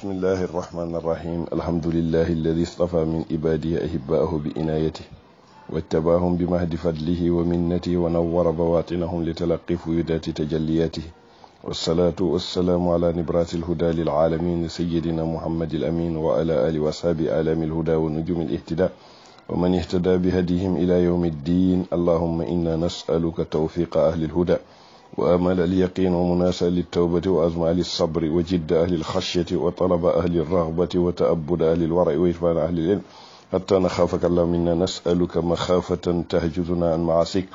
بسم الله الرحمن الرحيم الحمد لله الذي اصطفى من عباده أحباءه بعنايته واتباهم بمهد فضله ومنته ونور بواطنهم لتلقي فيوضات تجلياته والصلاة والسلام على نبرات الهدى للعالمين سيدنا محمد الأمين وعلى آله وصحبه آلام الهدى ونجوم الاهتداء ومن اهتدى بهديهم إلى يوم الدين. اللهم إنا نسألك توفيق أهل الهدى وأمل اليقين ومناسة للتوبة وأزمع للصبر وجد أهل الخشية وطلب أهل الرغبة وتأبد أهل الورع وإشفان أهل العلم حتى نخافك اللهم إنا نسألك مخافة تهجزنا عن معاصيك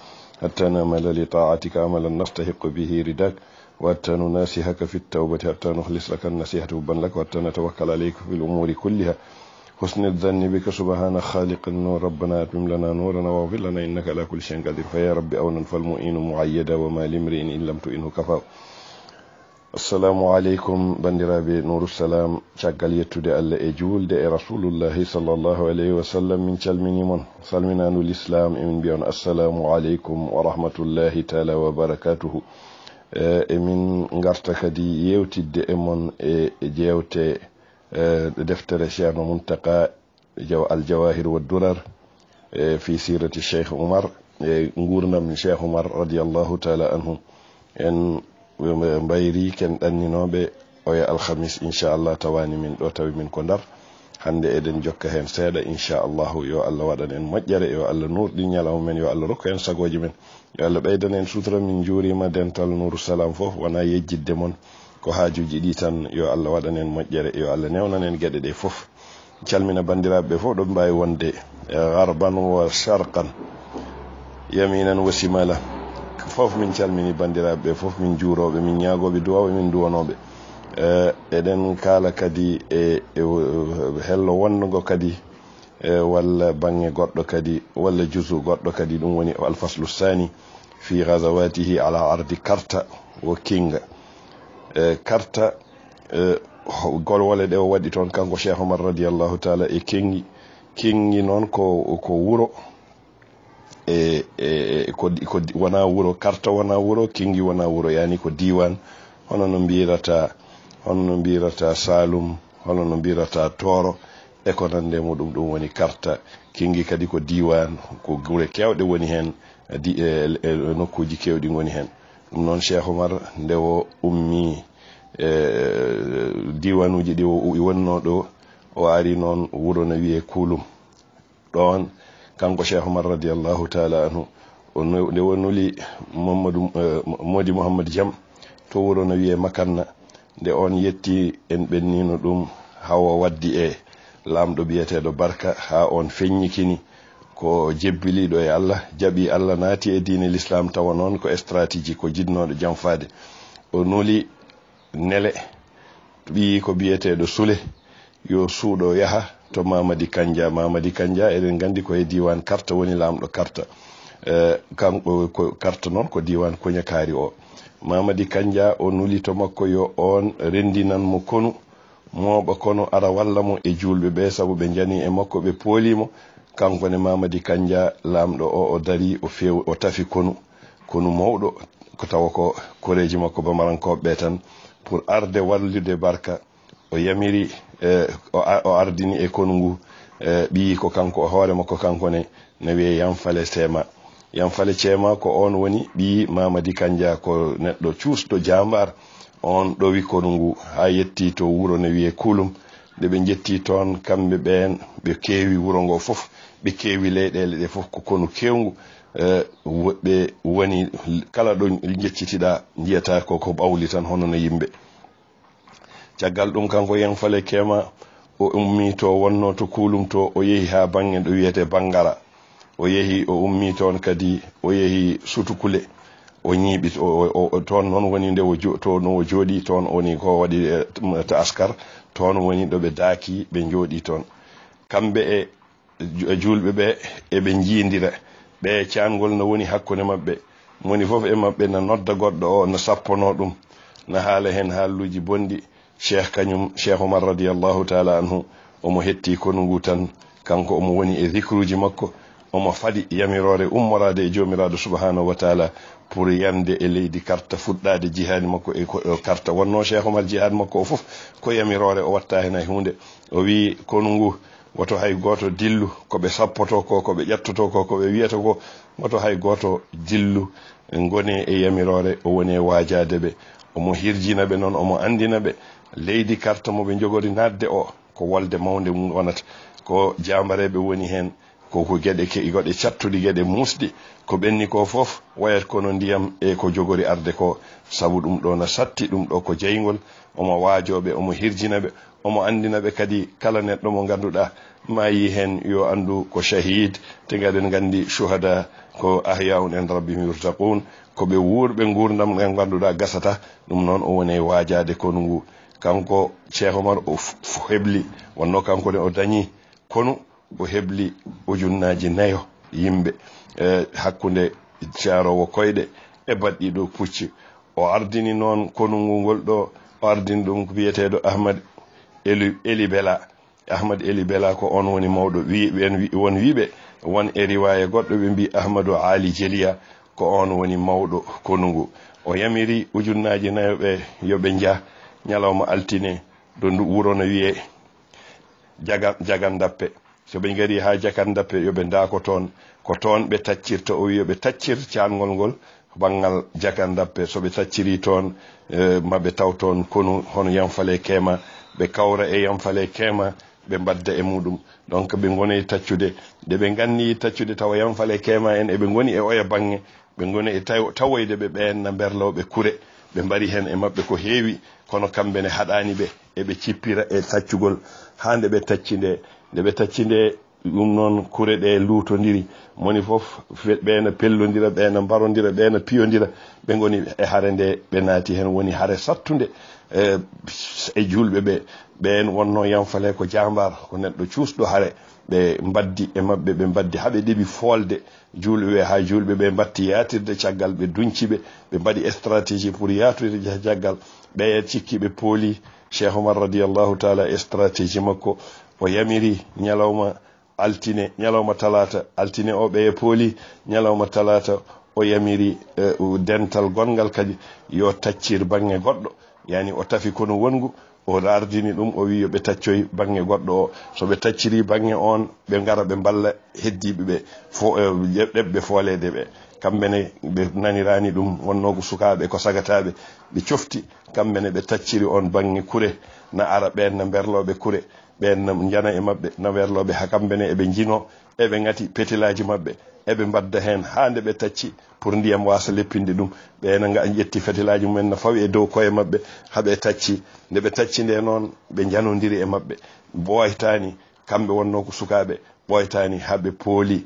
حتى نعمل لطاعتك عملا نستحق به رداك وحتى نناسحك في التوبة حتى نخلص لك النصيحة حبا لك وحتى نتوكل عليك في الأمور كلها. حسن الظن بك سبحان خالق النور ربنا أتمم لنا نورنا واغفر لنا إنك على كل شيء قدير فيا رب أونا فالمؤين معيدا وما لامرئ إن لم تؤنه كفى. السلام عليكم بندرابي نور السلام شغال يتودي الله اجول دي رسول الله صلى الله عليه وسلم من calmini mon salminanu l'islam emin biyon assalamu alaikum wa rahmatullahi ta'ala wa barakatuhu. Emin ngarta kadi yewtidde e mon e jewte deftere Cheikh Muntaka al-Jawahir wa durar fi sirati Cheikh Umar ngurnam Cheikh Umar radiyallahu ta'ala anhu en mbayri ken ɗanninoɓe oya alhamis inchallah tawani min ɗo tawi min ko ndar hande eɗen jokka hen seeɗa inchallahu yo Allah waɗan en moƴƴere yo Allah nurɗi ñalawma men yo Allah rokku en sagoji men yo Allah ɓeydan en sutura min juurima dental Nourou Salam fof wona yejjidde mon ko haajuji ɗi tan yo Allah waɗan en moƴƴere yo Allah newnan en gueɗe ɗe fof. calmina bandiraɓe fof ɗon mbawi wonde garban wa sharqan yaminan wa simala fof min calmini bandiraɓe fof min juuroɓe min ñaagoɓe duwaɓe min duwanoɓe eɗen kala kadi e hello wonnugo kadi walla bange goɗɗo kadi walla juzu goɗɗo kadi ɗum woni alfaslu sani fi ghazawatihi ala ardi karta wo kinga karta golwole ɗe o waɗi toon kanko Cheikh Omar radiyallahu taala e kingi noon ko wuro ko wana wuro karta wana wuro kingi wana wuro yani ko diwan hono no mbirata Salum hono no mbirata Toro e ko nande muɗum ɗum woni karta. Kingi kadi ko diwan ko gure kewɗe woni hen nokkuji kewɗi woni hen. ɗum noon Cheikh Omar nde o ummi diwanuji ɗi wonno ɗo o ari noon wuro no wiye Kulum ɗon kanko Cheikh Omar radiyallahu ta'ala anhu nde wonuli Modi Muhammad Jam to wuro no wiye Makanna nde on yetti en ɓennino ɗum hawa waddi e lamɗo biyeteɗo Barka ha on feññikini ko jebbiliɗo e Allah jaɓi Allah naati e diine l'islam tawa noon ko stratégie ko jinnoɗo jamfade o nuli nele ɓi ko biyeteɗo Sule yo suuɗo yaha to Mamadi Kanja eɗen gandi ko e diwan karta woni lamɗo karta kanko ko karta noon ko diwan Koñakari o. Mamadi Kanja o nuli to makko yo on rendinan mo konu moɓa kono ara walla mo e julɓe ɓe saabu ɓe jani e makko ɓe poolimo kanko ne Mamadi Kanja lamɗo o dari o tafi konu mawɗo ko tawa ko koreji makko bamarankoɓe ɓe tan pour arde wallude Barka o yamiri o ardini e konu ngu ɓi ko kanko hoore makko kanko ne wiye Yanfale Ceema ko on woni ɓi Mamadi Kanja ko neɗɗo cuusɗo jambar on ɗowi konu ngu ha yetti to wuro ne wiye Kulum nde ɓe jetti toon kamɓe ɓen ɓe keewi wuro ngo fof ɓe keewi leyɗele ɗe fof ko konu kewngu ɓe woni kala ɗo jeccitiɗa jiyata ko ɓawli tan hono no yimɓe. caggal ɗum kanko Yanfale Ceema o ummi to wonno to Kulum to o yehi ha bange ɗo wiyete Bangara o yehi o ummi toon kadi o yehi Sutukule o ñiiɓi toon noon woni nde to no o jooɗi toon woni ko waɗi ta askar toon woni ɗo ɓe daaki ɓe jooɗi toon kamɓe e julɓe ɓe eɓe jiindira ɓe caangol no woni hakkunde maɓɓe moni fof e maɓɓe na nodda goɗɗo o no sappono ɗum na haala hen haaluji bonɗi Cheikh Omar radiyallahu ta'ala anhu omo hetti konu ngu tan kanko omo woni e zikruji makko omo fadi yamirore ummorade e jomiraɗo subhanahu wa taala pour yande e leydi karta fuɗɗade jihad makko e karta wonno Cheikh Oumar jihad makko o fof ko yamirore o watta hen hay hunde o wi kono ngu woto hay goto dillu koɓe sappoto ko koɓe ƴettoto ko koɓe wiyata ko woto hay goto dillu gone e yamirore o woni e wajade ɓe omo hirjina ɓe noon omo andina ɓe leydi karta moɓe jogori nadde o ko wolde mawde mum wonata ko jambareɓe woni hen koko gueɗe goɗe cattuɗi gueɗe musɗi ko ɓenni ko foof wayat kono ndiyam e ko jogori arde ko saabu ɗum ɗo na satti ɗum ɗo ko jeygol omo waajoɓe omo hirjinaɓe omo andinaɓe kadi kala neɗɗo mo ganduɗa mayi hen yo andu ko shahid te gaɗen gandi shuhada ko ahyaun en rabbihim yurzaqun ko ɓe wuurɓe gurdam ɗen ganduɗa gasata ɗum noon o woni e waajade kono ngu kanko Cheikh Oumar o hebli wonno kanko ne o dañi kono o hebli ujunnaji nayo yimɓe hakkude carowo koyɗe e baɗɗiɗo pucci o ardini noon konungu ngol ɗo o ardini ɗum wiyeteɗo Ahmad Eli Bela Ahmad Eli Bela ko on woni mawɗo won wiɓe won e riwaya goɗɗo ɓe mbi Ahmadou Ali Jelia ko on woni mawɗo konungu o yamiri ujunnaji nayo ɓe yoɓe jah ñalawma altine do wuro no wiye jagandappe so ɓe gari ha jagandappe yoɓe ndako toon ko toon ɓe taccirta o wi yoɓe taccir cangol ngol bangal jagandappe so ɓe tacciri toon maɓe taw toon konu hono yamfale kema ɓe kawra e yamfale kema ɓe mbadda e muɗum donc ɓe goni taccude nde ɓe ganni taccude tawa yamfale kema en eɓe goni e oya bange ɓe goni e tawoyde ɓe ɓenna berlawɓe kure ɓe mbari hen e mabɓe ko heewi kono kamɓe ne haɗani ɓe eɓe cippira e taccugol ha nde ɓe tacci nde ɗum noon kure ɗe lutodiri moni foof ɓena pellodira ɓena mbarodira ɓena piyodira ɓe goni e haare nde ɓe naati hen woni haare sattude e julɓe ɓe ɓen wonno yamfale ko jambar ko neɗɗo cuusɗo haare ɓe mbaddi e mabɓe ɓe mbaddi haɓe ɗeɓi folde julɓe ha julɓe ɓe mbatti yatirde caggal ɓe dunciɓe ɓe mbaɗi stratégie pour yatude caggal ɓe cikkiɓe pooli Cheikh Oumar radiallahu taala stratégie makko o yamiri ñalawma altine ñalawma talata altine o ɓe pooli ñalawma talata o yamiri dental gongal kadi yo taccir bange goɗɗo yani o tafi kono wongu o ardini ɗum o wi yoɓe taccoy bange goɗɗo o so ɓe tacciri bange on ɓe gara ɓe mballa heddiɓe ɓe ɗeɓɓe foolede ɓe kamɓene ɓe nanirani ɗum wonno ko sukaɓe ko sagataɓe ɓe cofti kamɓene ɓe tacciri on bange kure na ara ɓen na berloɓe kure ɓen na jana e mabɓe na werloɓe ha kamɓene eɓe jino eɓe gati petilaji mabɓe eɓe mbadda hen ha nde ɓe tacci pour ndiyam wasa leppinde ɗum ɓena nga ƴetti fetilaji mumen no fawi e dow koye mabɓe haɓe tacci nde ɓe tacci nde noon ɓe janodiri e mabɓe ɓoytani kamɓe wonno ko sukaɓe ɓoytani haɓe pooli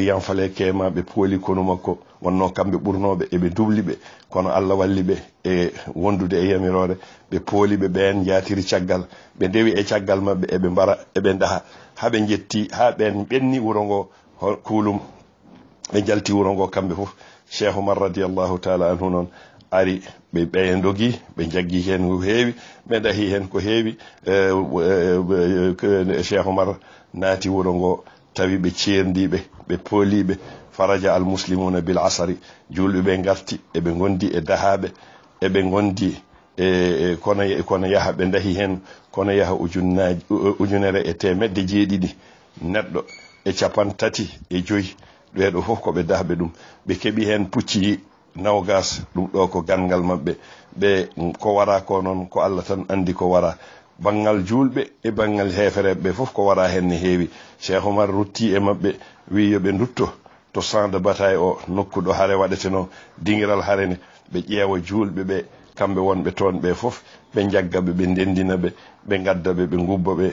yanfale kema ɓe pooli kono makko wonno kamɓe ɓurnoɓe eɓe dubliɓe kono Allah walliɓe e wondude e yamirore ɓe pooliɓe ɓen jatiri caggal ɓe ndewi e caggal mabɓe eɓe mbara eɓe daha haɓe jetti ha ɓen ɓenni wuro ngo kuulum ɓe jalti wuro ngo kamɓe fof Cheikh Oumar radiallahu taala anhu noon ari ɓe dogi ɓe jaggi hen ko heewi ɓe dahi hen ko heewi Cheikh Oumar naati wuro ngo tawi ɓe ceerdiɓe ɓe pooliɓe faraja al muslimuna bil asari julɓe ɓe garti eɓe gondi e dahaɓe eɓe gondi kono yaha ɓe dahi hen kono yaha ujunere e temedde jeeɗiɗi neɗɗo e 35 ɓeɗo fof koɓe dahɓe ɗum ɓe keeɓi hen pucci nawgas ɗum ɗo ko gangal mabɓe ɓe ko wara ko noon ko Allah tan andi ko wara bangal julɓe e bangal hefereɓe fof ko wara hen ne heewi Cheikh Oumar rutti e mabɓe wi yoɓe dutto to champ de bataille o nokkuɗo haare waɗeteno dingiral haare ne ɓe ƴeewa julɓe ɓe kamɓe wonɓe toon ɓe fof ɓe jaggaɓe ɓe ndendina ɓe gaddaɓe ɓe gubbaɓe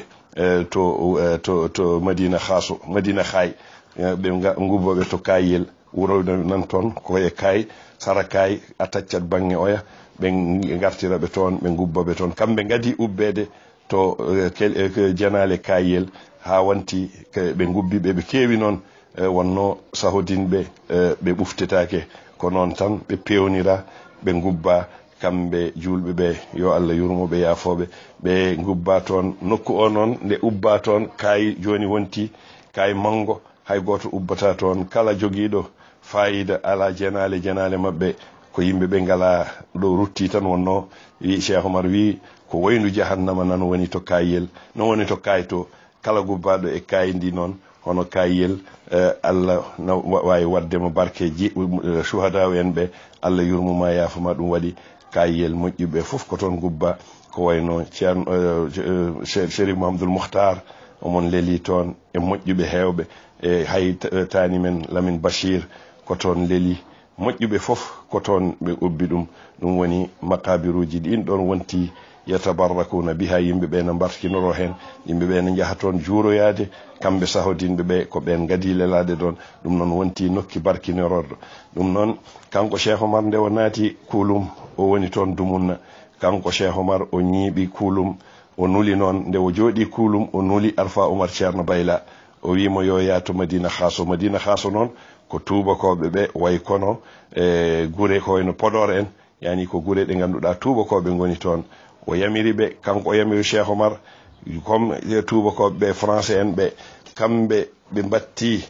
to Madina Khaso Madina Khay ɓe gubbaɓe to Kayel wuro nan toon koye Kay sara Kay a taccat bange oya ɓe gartiraɓe toon ɓe gubbaɓe toon kamɓe gadi ubbede to janale Kayel ha wanti ɓe gubbiɓe ɓe keewi noon wonno sahodinɓe ɓe ɓuftetake ko noon tan ɓe pewnira ɓe gubba kamɓe julɓe ɓe yo Allah yurmoɓe yaafoɓe ɓe gubba toon nokku o noon nde ubba toon Kay joni wonti Kay mango hay goto ubbata toon. Kala jogiiɗo fayida ala jenale mabɓe ko yimɓe ɓe ngala ɗo rutti tan wonno wi Cheikh Oumar wi ko waynu jahannama nan woni to kayiyel non woni to kayto. Kala gubbaɗo e kayi ndi noon hono kayiyel Allah no wawi waddemo barkeji shuhada en ɓe Allah yurmuma yafama. ɗum waɗi kayiyel moƴƴuɓe fof ko toon gubba ko wayno ceerno Chérif Mouhamadoul Moukhtar omon leeli toon e moƴƴuɓe hewɓe e hay tani men Lamine Bachir ko toon leeli. moƴƴuɓe fof ko toon ɓe ubbi ɗum. ɗum woni makabiruji ɗin ɗon wonti yatabarrakuna biha. yimɓe ɓe no barkinoro hen, yimɓe ɓe no jaha toon juuroyade, kamɓe sahodinɓe ɓe ko ɓen gadi lelade ɗon. ɗum noon wonti nokki barkinororɗo. ɗum noon kanko Cheikh Oumar nde o naati Kulum o woni toon Dumunna. kanko Cheikh Oumar o ñiiɓi Kulum, o nuli noon nde o jooɗi Kulum o nuli Alpha Oumar Ceerno Bayla o wimo yo yato Madina Khaso. Madina Khaso noon ko tubakoɓe ɓe way kono gure ko wayno Podor en, yani ko gure ɗe ganduɗa tubakoɓe goni toon. o yamiri ɓe, kanko o yamiri Cheikh Oumar comme tubakoɓe ɓe français en ɓe kamɓe ɓe batti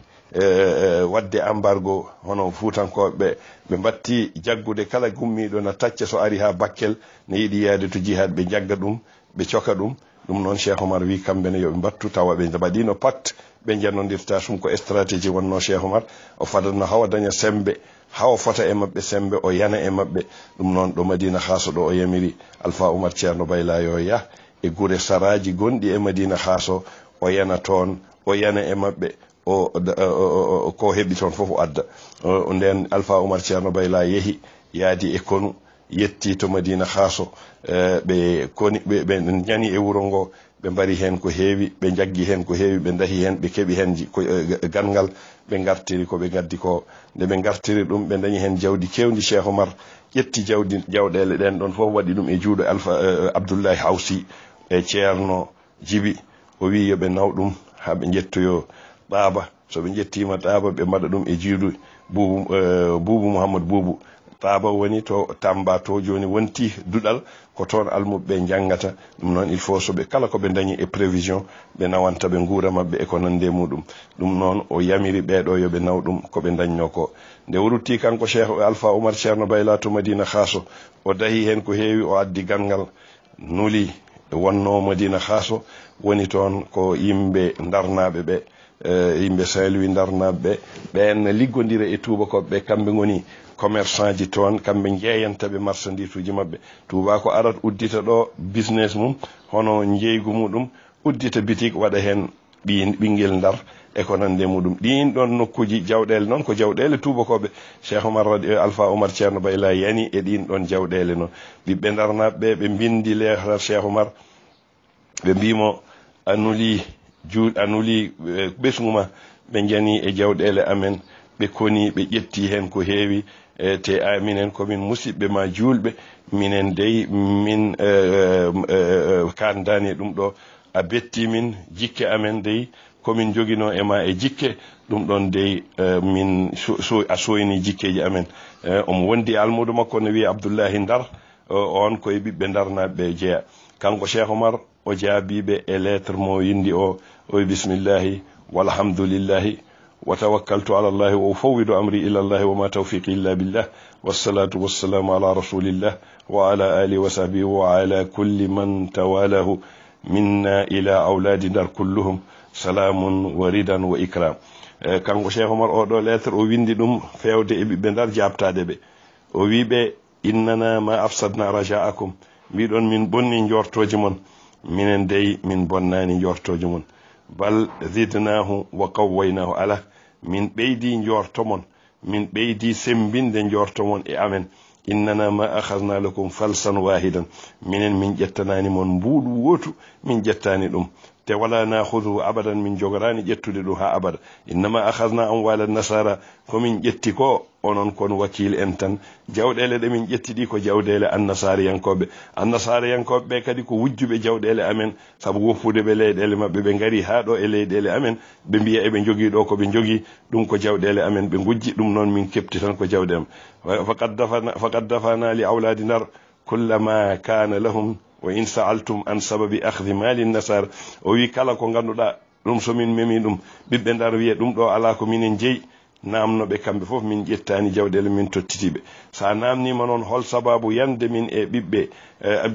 wadde embargo hono fuutankoɓe ɓe batti jaggude kala gummiɗo na tacca so ari ha Bakel ne yiɗi yaade to jihad ɓe jagga ɗum ɓe coka ɗum. ɗum noon Cheikh Oumar wi kamɓene yoɓe battu tawa ɓe mbaɗino pacte ɓe jannodirta ɗum ko stratégie wonno Cheikh Oumar o fadanno hawa daña sembe, hawa fota e mabɓe sembe, o yana e mabɓe. ɗum noon ɗo Madina Khaso ɗo o yamiri Alpha Oumar Ceerno Bayla yo yah e gure saraji gonɗi e Madina Khaso o yana toon, o yana e mabɓe, ko heɓi toon fof o adda. nden Alpha Oumar Ceerno Bayla yeehi yaadi e konu, yetti to Madina Khaso. ɓe ñani e wuro ngo, ɓe mbari hen ko heewi, ɓe jaggi hen ko heewi, ɓe dahi hen, ɓe keɓi hen gangal, ɓe gartiri ko ɓe gaddi ko. nde ɓe gartiri ɗum ɓe dañi hen jawdi kewdi. Cheikh Oumar ƴetti jawɗele ɗen ɗon fof waɗi ɗum e juuɗo Abdoullahi Hawsi e Ceerno Djibi. o wi yoɓe naw ɗum ha ɓe jettoyo Ɗaaba. so ɓe jettima Ɗaaba ɓe mbaɗa ɗum e juuɗo Boubou Mouhamadou Boubou. Ɗaaba woni to Tamba to joni wonti duɗal ko toon almuɓe jangata. ɗum noon il faut soɓe kala ko ɓe dañi e prévision ɓe nawanta ɓe guura mabɓe e ko nande muɗum. ɗum noon o yamiri ɓeɗo yoɓe naw ɗum ko ɓe dañno ko. nde o rutti kanko Cheikh Alpha Oumar Ceerno Bayla to Madina Khaso, o dahi hen ko heewi, o addi gangal nuli wonno Madina Khaso. woni toon ko yimɓe darnaɓe ɓe, yimɓe Saint-Louis darnaɓe ɓe, ɓen liggodira e tubakoɓe ɓe, kamɓe goni commerçant ji toon, kamɓe jeeyantaɓe marchandise uji mabɓe. Touba ko arat uddita ɗo business mum hono jeygu muɗum, uddita bitik waɗa hen ɓinguel Ndar e ko nande muɗum. ɗin ɗon nokkuji jawɗele noon ko jawɗele tubakoɓe. Cheikh Oumar Alpha Oumar Ceerno Bayla yani e ɗin ɗon jawɗele noon. ɓiɓɓe darnaɓe ɓe bindi leetar Cheikh Oumar, ɓe mbimo anuli ɓesguma ɓe jani e jawɗele amen, ɓe koni ɓe ƴetti hen ko heewi. te minen komin musidɓe ma julɓe, minen dey min kandani ɗum ɗo, a betti min jikke amen dey komin jogino e ma e jikke. ɗum ɗon dey min a soyni jikkeji amen. omo wondi almudo makko ne wiya Abdoullahi Ndar, on koye ɓiɓɓe darnaɓe jeeya. kanko Cheikh Oumar o jaabiɓe e lettre mo yindi o bismillahi walhamdulillahi wa tawakkaltu ala allahi wa ufawwidu amri ila allahi wa ma tawfiqi illa billah wassalatu wassalamu ala rasulillah wa ala alihi wa sahbihi wa ala kulli man tawalahu minna ila awladi Ndar kulluhum salamun wa ridan wa ikram. kanko Cheikh Oumar oɗo lettre o windi ɗum fewde e ɓiɓɓe Ndar jabtade ɓe. o wiɓe innana ma afsadna raja'akum, mbiɗon min bonni jortoji mon, minen dey min bonnani jortoji mon. bal zidnahu wa qawwaynahu, ala min ɓeydi jortomon, min ɓeydi sembinde jortomon e amen. innana ma akhadna lakum falsan wahidan, minen min ƴettanani mon mbuuɗu wotu, min ƴettani ɗum. te wala nakhudhu abadan, min jogorani ƴettude ɗum ha abada. innama akhadna amwala nasara, komin ƴetti ko onon kon wakil en tan. jawɗele ɗe min ƴetti ɗi ko jawɗele annasariyankoɓe. annasariyankoɓe ɓe kadi ko wujjuɓe jawɗele amen, saabu woppude ɓe leyɗele mabɓe. ɓe gari ha ɗo e leyɗele amen, ɓe mbiya eɓe jogui ɗo ko ɓe jogui ɗum ko jawɗele amen, ɓe gujji ɗum noon min kepti tan ko jawɗe am. faqad dafana li awladi Ndar kullama kana lahum wa in sa'altum an sababi akhdhi mali nasar. o wi kala ko ganduɗa ɗum somin memi ɗum ɓiɓɓe Ndar wiye ɗum ɗo ala ko minen jeeyi namnoɓe kamɓe fof min ƴettani jawɗele min tottitiɓe sa namnima noon hol sababu yande min e ɓiɓɓe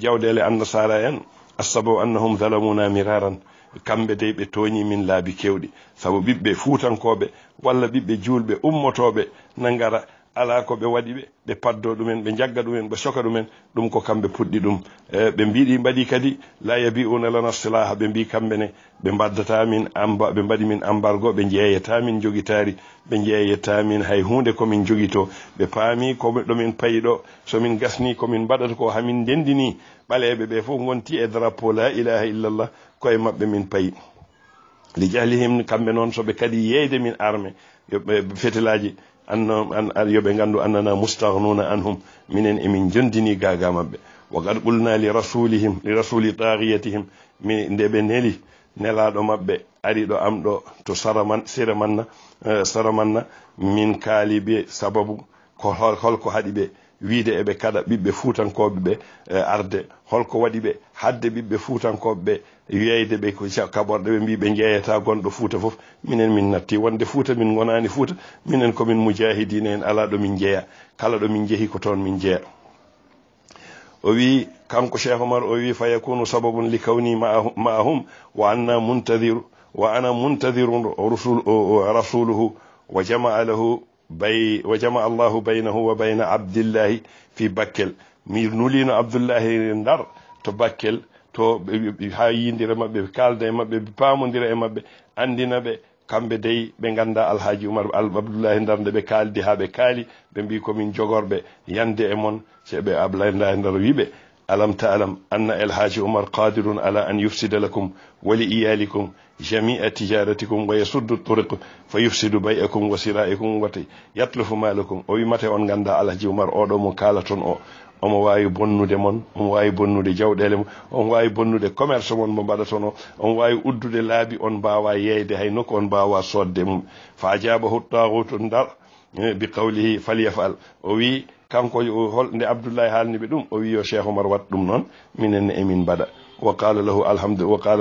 jawɗele annasara en assababu annahum zalamuna miraran kamɓe dey ɓe tooñi min laabi kewɗi sabu ɓiɓɓe fuutankoɓe walla ɓiɓɓe julɓe ummotoɓe na ngara ala ko ɓe waɗi ɓe paddo ɗumen ɓe jagga ɗumen ɓe soka ɗumen ɗum ko kamɓe puɗɗi ɗum ɓe mbiɗi mbaɗi kadi la yabi'una lana silaha ɓe mbi kamɓe ne ɓe mbaddata min ɓe mbaɗi min embargo ɓe jeeyata min jogitari ɓe jeeyata min hay hunde komin jogito ɓe paami ko ɗomin payiɗo somin gasni komin mbaɗata ko hamin ndendini ɓaleɓe ɓe fof gonti e drapeau la ilaha illallah koye mabɓe min payi li jahlihim kamɓe noon soɓe kadi yeyde min arme yoɓe fetelaji yoɓe gandu annana mustaghnuna anhum minen emin jondini gaga mabɓe wa qad qulna li rasuli taghiyatihim mi nde ɓe neli nelaɗo mabɓe ariɗo am ɗo to saramanna min kaaliɓe sababu ko holko haɗi ɓe wiide eɓe kada ɓiɓɓe fuutankoɓe ɓe arde holko waɗi ɓe hadde ɓiɓɓe fuutankoɓe ɓe wiyeyde ɓe ko kaɓorɗe ɓe mbi ɓe jeeyata gonɗo fuuta fof minen min natti wonde fuuta min gonani fuuta minen komin mujahidina en ala ɗo min jeeya kala ɗo min jeehi ko toon min jeeya o wi kanko Cheikh Omar o wi fa yakunu sababun li kawni ma'ahum wa ana muntadirun rasuluhu wa jama'a Allahu baynahu wa bayna Abdillahi fi Bakkel mi nulino Abdullahi Ndar to Bakkel to ha yindira mabɓe kalda e mabɓe paamodira e mabɓe andina ɓe kamɓe dey ɓe ganda alhaji Oumar Abdullahi Ndar nde ɓe kaldi ha ɓe kaali ɓe mbi komin jogorɓe yande e mon ceɓe Abdullahi Ndar wiɓe alam ta'lam anna alhaji Oumar qadirun ala an yufsida lakum wa li iyalikum jami'a tijaratikum wa yasuddu turuq fa yufsidu bay'akum wa sira'ikum wa yatlufu malakum o wi mate on ganda alhaji Oumar oɗo mo kala ton o omo wawi bonnude mon omo wawi bonnude jawɗele mon omo wawi bonnude commerce mon mo mbaɗatono omo wawi uddude laabi on mbawa yeyde hay nokku on mbawa sodde mum fa ajabahu tagutu Ndar bi qawlihi falyafal o wi kanko hol nde Abdullahi haalni ɓe ɗum o wi yo Cheikh Omar wat ɗum noon minen emin mbaɗa wa qala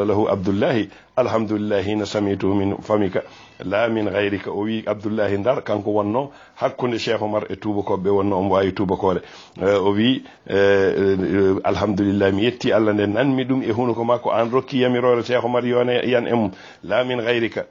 lahu Abdullahi alhamdulillah hina samitu min famika la min gayrika o wi Abdullahi Ndar kanko wonno hakkunde Cheikh Omar e tubakoɓe wonno omo wawi tubakore o wi alhamdulillah mi yetti Allah nde nanmi ɗum e hunuko makko an rokki yamirore Cheikh Omar yan emum la min gayrika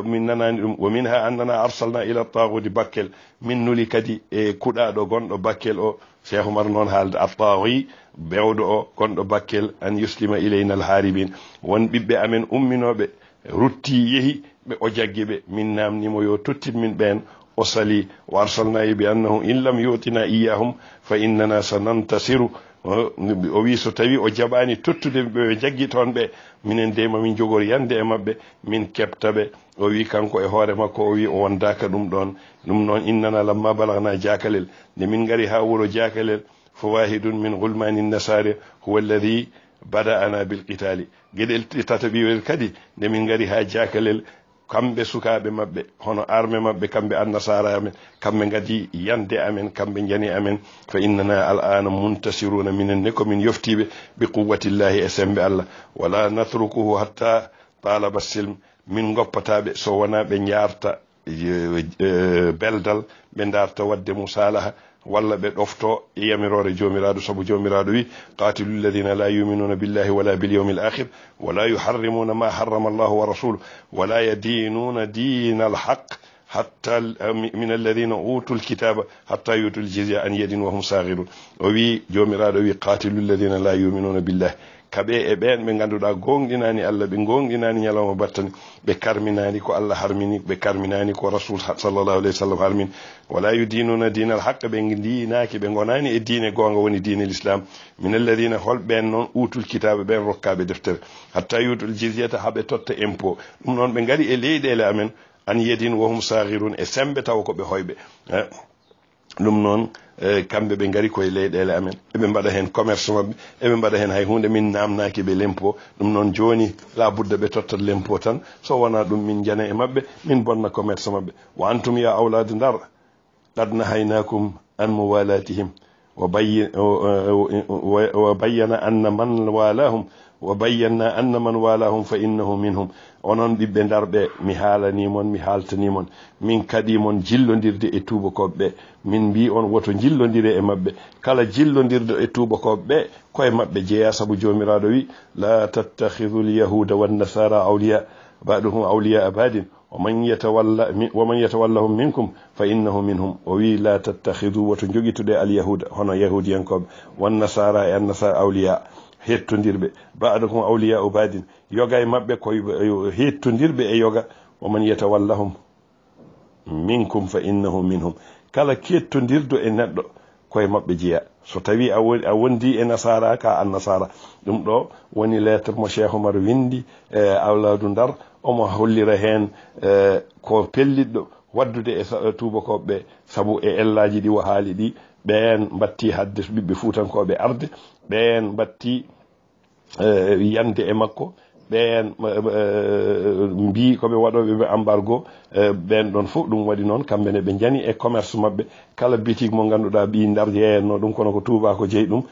min nanani ɗum wa minha annana arsalna ila taghudi Bakkel min nuli kadi e kuɗaɗo gonɗo Bakkel o Cheikh Omar noon haalde attaghi bewɗo o gonɗo Bakkel an yuslima ilayna alharibin won ɓiɓɓe amen umminoɓe rutti yeehi ɓe o jaggi ɓe min namnimo yo tottit min ɓen o sali wa arsalnayi bi annahum in lam yutina iyahum fa innana sanantasiru o wi so tawi o jaɓani tottude ɓe jaggi toon ɓe minen de mamin jogori yande e mabɓe min keptaɓe o wi kanko e hoore makko o wi o wondaka ɗum ɗon ɗum noon innana lamma balagna jakalel nde min gari ha wuro jakalel fawahidun min gulmani nasare huwa alladi bada'ana bil qitali gueɗel tataɓiwel kadi nde min gari ha jakalel kamɓe sukaɓe mabɓe hono arme mabɓe kamɓe annasara amen kamɓe gadi yande amen kamɓe jani amen fa innana al'ana muntasiruna minen ne komin yoftiɓe bi quwwatillahi e sembe Allah wala natrukuhu hatta talaba silm min goppataɓe so wona ɓe jarta beldal ɓe darta wadde musalaha walla ɓe ɗofto e yamirore jomiraɗo saabu jomiraɗo wi qatilu alladhina la yu'minuna billahi wala bil yawmil akhir wala yuharrimuna ma harrama Allahu wa rasuluhu wala yadinuna dinal haqq hatta min alladhina utul kitaba hatta yutul jizya an yadin wa hum saghirun o wi jomiraɗo wi qatilu alladhina la yu'minuna billahi kaɓe e ɓen ɓe ganduɗa gonɗinani Allah ɓe gonɗinani ñalawma battani ɓe karminani ko Allah harmini ɓe karminani ko rasul sallallahu alayhi wa sallam harmini wala yudinuna dinal haqqa ɓe dinaki ɓe gonani e diine gonga woni diine l'islam min alladina holɓen noon utul kitabe ɓen rokkaɓe deftere hatta yutul jizyata haɓe totta impôt ɗum noon ɓe gari e leyɗele amen an yedin wohum saghirun e sembe taw ko ɓe hoyɓe ɗum noon kamɓe ɓe gari koye leyɗele amen eɓe mbaɗa hen commerce mabɓe eɓe mbaɗa hen hay hunde min namnaki ɓe lempo ɗum noon joni la budda ɓe tottat lempo tan so wona ɗum min jana e mabɓe min bonna commerce mabɓe wa antum ya awlade Ndar qad nahaynakum an muwalatihim wa bayyana anna man walahum wa bayyana anna man walahum fa innahu minhum. onon ɓiɓɓe darɓe mi haalanimon mi haltanimon min kadimon jillodirde e tubakoɓe ɓe min mbi on woto jillodire e mabɓe kala jillodirde e tubakoɓe ɓe koye mabɓe jeeya saabu jomiraɗo wi la tattakhidhu lyahuda wannasara awliya ba'duhum awliya badin ومن يتولهم منكم فإنه منهم وي لا تتخذوا وتنجوغيتو اليهود هنا يهوديانكم والنصارى النصارى أولياء hettondirɓe ba'dakum awliya badin yoga e mabɓe koye hettondirɓe e yoga ومن يتولهم منكم فإنه منهم kala kettondirɗo e neɗɗo koye mabɓe jeeya so tawi a wondi e nasara ka an nasara ɗum ɗo woni lettre mo Cheikh Oumar windi awladu Ndar omo hollira hen ko pelliɗɗo waddude e tubakoɓe sabu e ellaji ɗi wo haali ɗi ɓen batti hadde ɓiɓɓe fuutankoɓe arde ɓen batti yande e makko ɓen mbi koɓe waɗoɓe embargo ɓen ɗon fof ɗum waɗi noon kamɓene ɓe jani e commerce mabɓe kala boutique mo ganduɗa ɓi Ndar yeyenno ɗum kono ko Touba ko jeeyi ɗum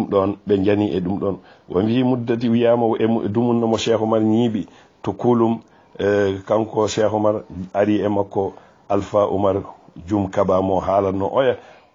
ɗon ɓe jani e ɗum ɗon wo mbi muddati wiyama e dumunnomo Cheikh Oumar ñiiɓi to kulum kanko Cheikh Oumar ari e makko Alpha Oumar Jum Kaba mo haalanno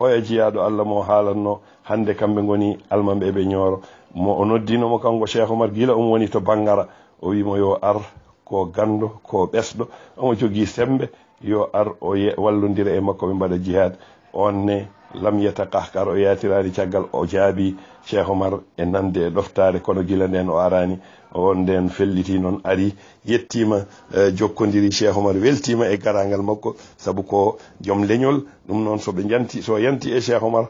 oya jiyaɗo Allah mo haalanno hande kamɓe goni almaɓe ɓe ñooro mo o noddinomo kanko Cheikh Oumar gila woni to Bangara o wimo yo ar ko gando ko ɓesɗo omo jogii sembe yo ar o wallodira e makko ɓe mbaɗa jihad on ne lam yatakahkar o yatirani caggal o jaabi Cheikh Oumar e nande e ɗoftare kono gila nden o arani on nden felliti noon ari yettima jokkodiri Cheikh Oumar weltima e garangal makko sabu ko joom leñol ɗum noon so yanti e Cheikh Oumar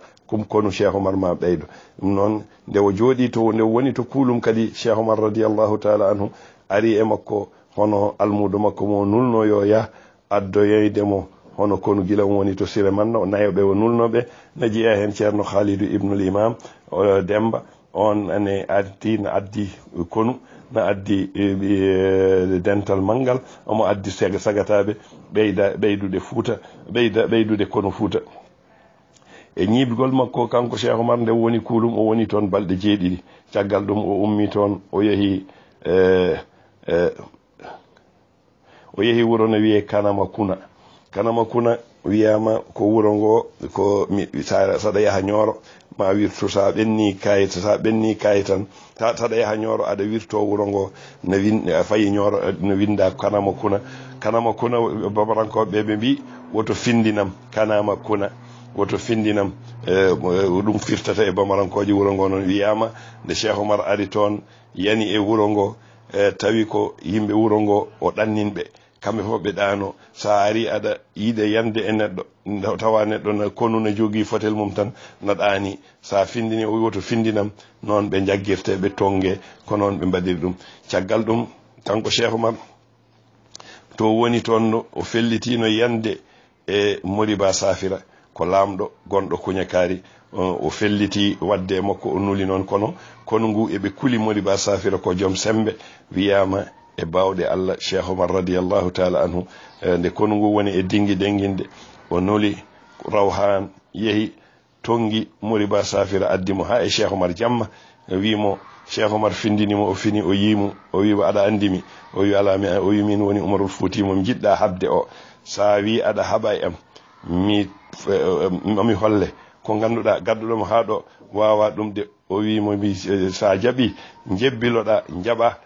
kono Cheikh Oumar ma ɓeydo ɗum noon nde o jooɗi to nde woni to kuulum kadi Cheikh Oumar radiyallahu taala anhu ari e makko hono almudo makko mo nulno yo ya addoyeydemo hono kono gila woni to Sire Manna o nayoɓe o nulnoɓe na jeeya hen ceerno Khalidou Ibnul Imam Demba on ane addi konu na addi dental mangal omo addi sagataɓe ɓeydude fuuta ɓeydude kono fuuta e ñiibigol makko kanko Cheikh Oumar nde woni kuulum o woni toon balɗe jeeɗiɗi caggal ɗum o ummi toon o yeehi wuro no wiye Kanama Kuna wiyama ko wuro ngo ko saɗa yaha Ñooro ma wirtu sa ɓenni kayi tan saɗa yaha Ñooro aɗa wirto wuro ngo fayi Ñooro no winda Kanama Kuna babarankoɓe ɓe mbi woto findinam Kanama Kuna woto findinam ɗum firtata e bamarankoji wuro ngo noon wiyama nde Cheikh Oumar ari toon yani e wuro ngo tawi ko yimɓe wuro ngo o ɗanninɓe kamɓe fof ɓe ɗano sa ari aɗa yiiɗe yande e neɗɗo tawa neɗɗo na konu ne jogui fotel mum tan na ɗani sa findini o woto findinam noon ɓe jaggirte ɓe tongue ko noon ɓe mbaɗiri ɗum caggal ɗum kanko Cheikh Oumar to woni toon o fellitino yande e Moriba Safira ko lamɗo gonɗo Kuñakari o felliti wadde e makko o nuli noon kono ngu eɓe kuli Moriba Safira ko joom sembe wiyama e bawɗe Allah Cheikh Oumar radiyallahu taala anhu nde kono ngu woni e dingi denginde o nuli rawhan yehi tongi Moriba Safira addimo ha e Cheikh Oumar jamma wimo Cheikh Oumar findinimo o fini o yimu o wi aɗa andimi o wi ala o wi min woni Umarul Fouti mo jiɗɗa habde o sa wi aɗa haɓa e am mi holle ko ganduɗa gadduɗomo ha ɗo wawa ɗum de o wimo sa jaaɓi jebbiloɗa jaaɓa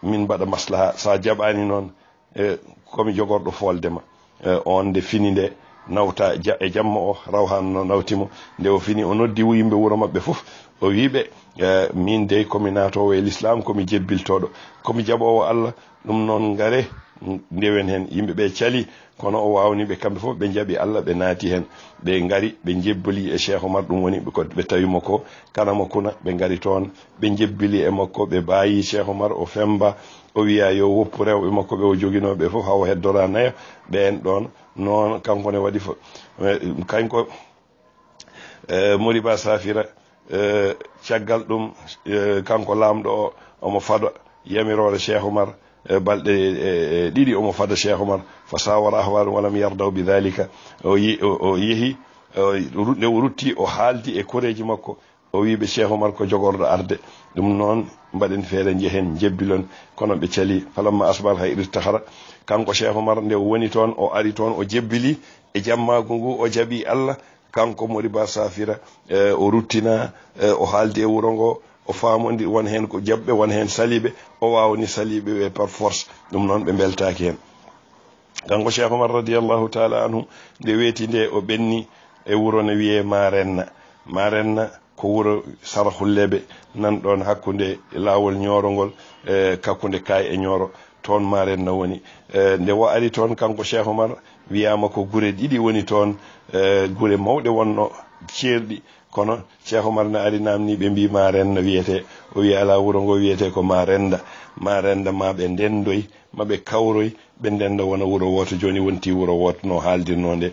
min mbaɗa maslaha sa jaɓani noon komi jogorɗo foldema on nde fini nde nawta e jamma o rawhan no nawtimo nde o fini o noddi yimɓe wuro mabɓe fof o wiɓe min de komi natowo e l'islam komi jebbiltoɗo komi jaɓowo Allah ɗum noon ngare ndewen hen yimɓeɓe cali kono o wawni ɓe kamɓe fof ɓe jaaɓi Allah ɓe naati hen ɓe ngari ɓe jebbili e Cheikh Oumar ɗum woni ɓe tawimo ko Kanama Kuna ɓe ngari toon ɓe jebbili e makko ɓe baayi Cheikh Oumar o femba o wiya yo woppu rewɓe makko ɓe o joginoɓe fof hawo heddora nayo ɓen ɗon noon kanko ne waɗi fo kanko Moriba Safira caggal ɗum kanko lamɗo o omo fada yamirore Cheikh Oumar balɗe ɗiɗi omo fada Cheikh Oumar fa sawara ahwal walam yardaw bidhalika o yehi nde o rutti o haaldi e koreji makko o wiiɓe Cheikh Oumar ko jogorɗo arde ɗum noon mbaɗen feere jehen jebbilon kono ɓe cali falamma asbar hay irtahara kanko Cheikh Oumar nde woni toon o ari toon o jebbili e jammagu ngu o jaaɓi Allah kanko Moriba Safira o ruttina o haaldi e wuro ngo o faamodi won hen ko jabɓe won hen saliɓe o wawni saliɓe ɓe par force ɗum noon ɓe beltaki hen kanko Cheikh Oumar radiallahu taala anhu nde weeti nde o ɓenni e wuro ne wiye Marenna ko wuro Sarahullebe nan ɗon hakkude laawol ñorogol kakkude Kaay e Ñoro toon Marenna woni nde o ari toon kanko Cheikh Oumar wiyama ko gure ɗiɗi woni toon gure mawɗe wonno ceerɗi kono Cheikh Oumar ne ari namni ɓe mbi Marenna wiyete o wi ala wuro ngo wiyete ko Marenda ma ɓe ndendoy ma ɓe kawroy ɓe ndenda wona wuro woto joni wonti wuro woto no haaldirno nde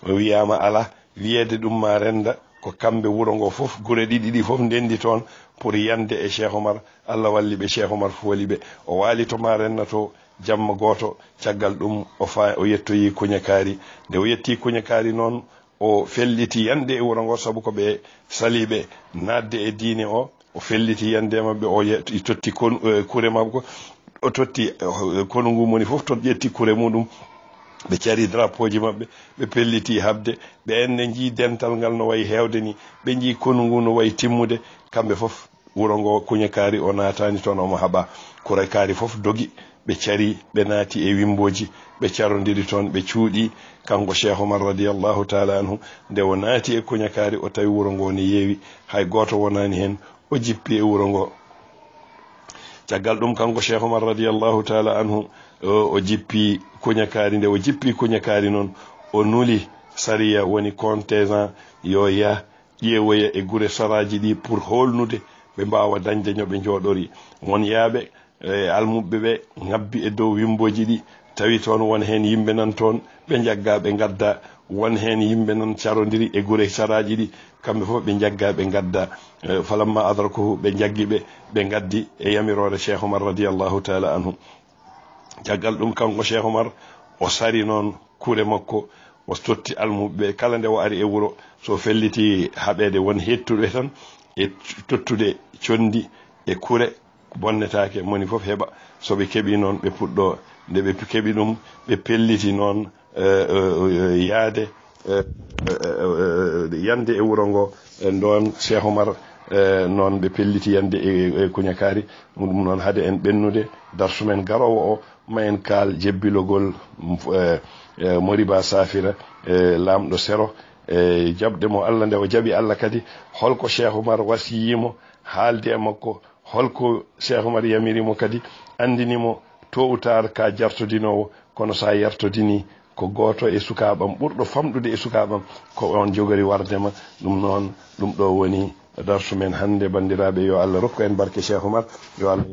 o wiyama ala wiyede ɗum Marenda ko kamɓe wuro ngo fof gure ɗiɗi fof ndendi toon pour yande e Cheikh Oumar Allah walli ɓe Cheikh Oumar fooli ɓe o waali to Marenna to jamma goto caggal ɗum o yettoyi Kuñakaari nde o yetti Kuñakaari noon o felliti yande e wuro ngo sabu ko ɓe saliɓe nadde e diine o felliti yande mabɓe o totti kure mabko o totti kono ngu moni fof to ƴetti kure muɗum ɓe cari drapeau ji mabɓe ɓe pelliti habde ɓe enne jii dental ngal no wayi hewde ni ɓe jii konu ngu no wayi timmude kamɓe fof wuro ngo Kuñakaari o natani toon omo haɓa Kuñakaari fof dogi ɓe cari ɓe naati e wimboji ɓe carodiri toon ɓe cuuɗi kanko Cheikh Oumar radiallahu taala anhu nde o naati e Kuñakaari o tawi wuro ngo ne yeewi hay goto wonani hen o jippi e wuro ngo caggal ɗum kanko Cheikh Oumar radiallahu taala anhu o jippi Kuñakaari nde o jippi Kuñakaari noon o nuli sariya woni contingent yo ya ƴeewoya e gure saraji ɗi pour holnude ɓe mbawa dañde ñoɓe jooɗori won yaaɓe almuɓe ɓe ngabbi e dow wimboji ɗi tawi toon won hen yimɓe nan toon ɓe jagga ɓe gadda won hen yimɓe nan carodiri e gure saraji ɗi kamɓe fof ɓe jagga ɓe gadda falamma adrakuhu ɓe jaggi ɓe gaddi e yamirore Cheikh Oumar radiallahu taala anhu caggal ɗum kanko Cheikh Oumar o sari noon kure makko o totti almuɓe kala nde o ari e wuro so felliti haɓede won hettuɓe tan e tottude condi e kure bonnetake moni fof heɓa soɓe keeɓi noon ɓe puɗɗo nde ɓe keeɓi ɗum ɓe pelliti noon yaade yande e wuro ngo ɗon Cheikh Oumar noon ɓe pelliti yande e Kuñakaari ɗum noon haade en ɓennude darsumen garowo o ma en kaal jebbilogol Moriba Safira lamɗo sero jabde mo Allah nde o jaɓi Allah kadi holko Cheikh Oumar wasiyimo haalde e makko holko Cheikh Oumar yamirimo kadi andinimo tôt ou tard ka jartodinowo kono sa yartodini ko goto e sukaɓam ɓurɗo famɗude e sukaɓam ko on jogori wardema ɗum noon ɗum ɗo woni darsu men hande bandiraɓe yo Allah rokku en barke Cheikh Oumar yo Allah